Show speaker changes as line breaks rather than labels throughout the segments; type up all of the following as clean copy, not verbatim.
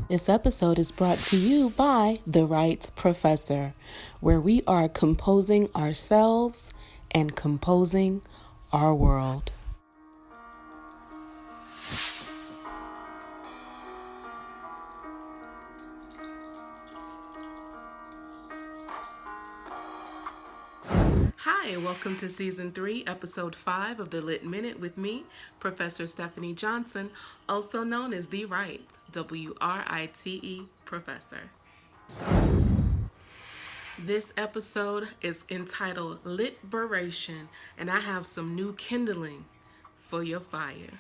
This episode is brought to you by The Right Professor, where we are composing ourselves and composing our world. Hi, welcome to Season 3, Episode 5 of the Lit Minute with me, Professor Stephanie Johnson, also known as The Right, W-R-I-T-E, Professor. This episode is entitled LITberation, and I have some new kindling for your fire.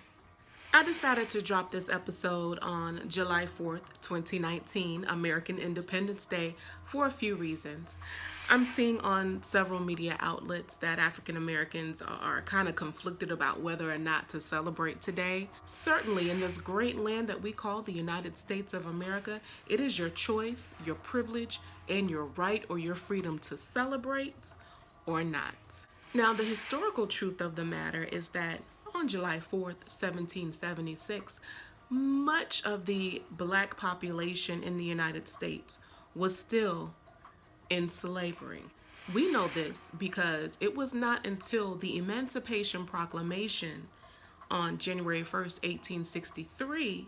I decided to drop this episode on July 4th, 2019, American Independence Day, for a few reasons. I'm seeing on several media outlets that African Americans are kind of conflicted about whether or not to celebrate today. Certainly, in this great land that we call the United States of America, it is your choice, your privilege, and your right or your freedom to celebrate or not. Now, the historical truth of the matter is that on July 4th, 1776, much of the black population in the United States was still in slavery. We know this because it was not until the Emancipation Proclamation on January 1st, 1863,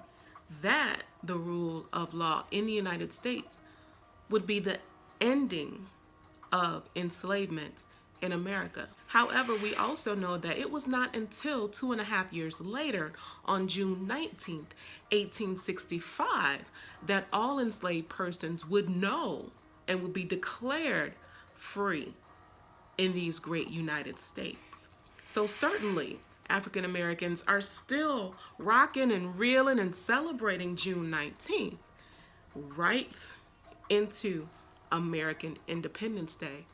that the rule of law in the United States would be the ending of enslavement in America. However, we also know that it was not until 2.5 years later, on June 19th, 1865, that all enslaved persons would know and would be declared free in these great United States. So certainly, African Americans are still rocking and reeling and celebrating June 19th, right into American Independence Day,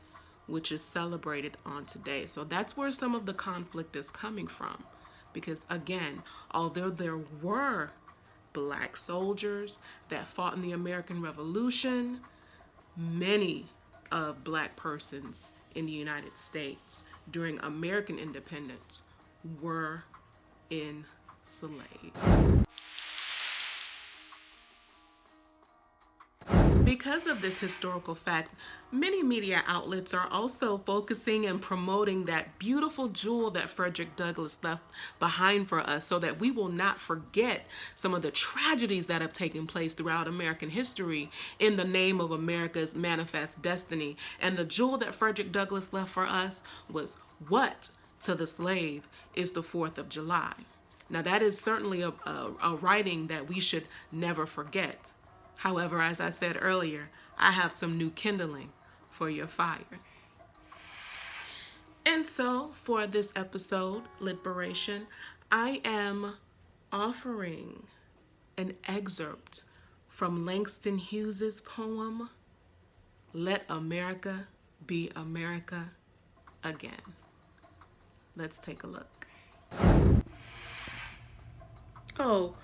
which is celebrated on today. So that's where some of the conflict is coming from. Because again, although there were black soldiers that fought in the American Revolution, many of black persons in the United States during American independence were enslaved. Because of this historical fact, many media outlets are also focusing and promoting that beautiful jewel that Frederick Douglass left behind for us, so that we will not forget some of the tragedies that have taken place throughout American history in the name of America's manifest destiny. And the jewel that Frederick Douglass left for us was, what to the slave is the 4th of July. Now that is certainly a writing that we should never forget. However, as I said earlier, I have some new kindling for your fire. And so, for this episode, LITberation, I am offering an excerpt from Langston Hughes' poem, Let America Be America Again. Let's take a look. Oh,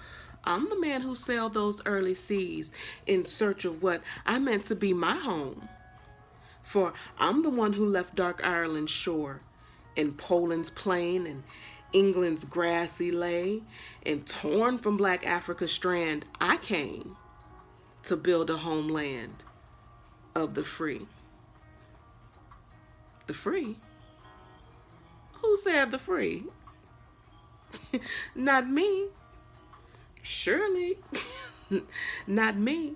I'm the man who sailed those early seas in search of what I meant to be my home. For I'm the one who left dark Ireland's shore, and Poland's plain, and England's grassy lay, and torn from black Africa's strand, I came to build a homeland of the free. The free? Who said the free? Not me. Surely, not me.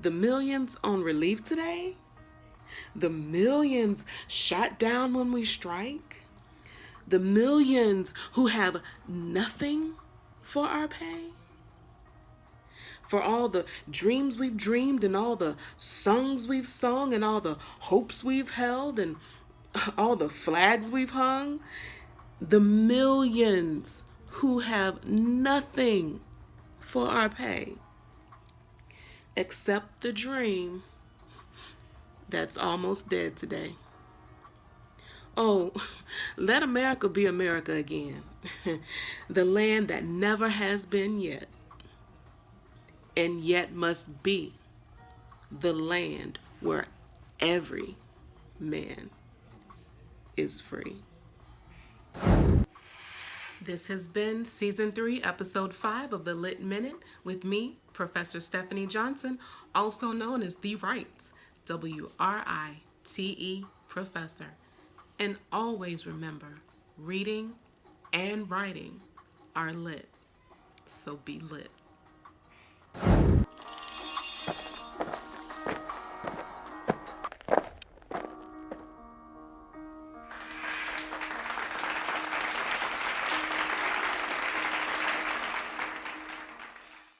The millions on relief today? The millions shot down when we strike? The millions who have nothing for our pay? For all the dreams we've dreamed and all the songs we've sung and all the hopes we've held and all the flags we've hung? The millions who have nothing for our pay, except the dream that's almost dead today. Oh, let America be America again, the land that never has been yet, and yet must be the land where every man is free. This has been Season 3, Episode 5 of the Lit Minute with me, Professor Stephanie Johnson, also known as The Writes, WRITE Professor. And always remember, reading and writing are lit, so be lit.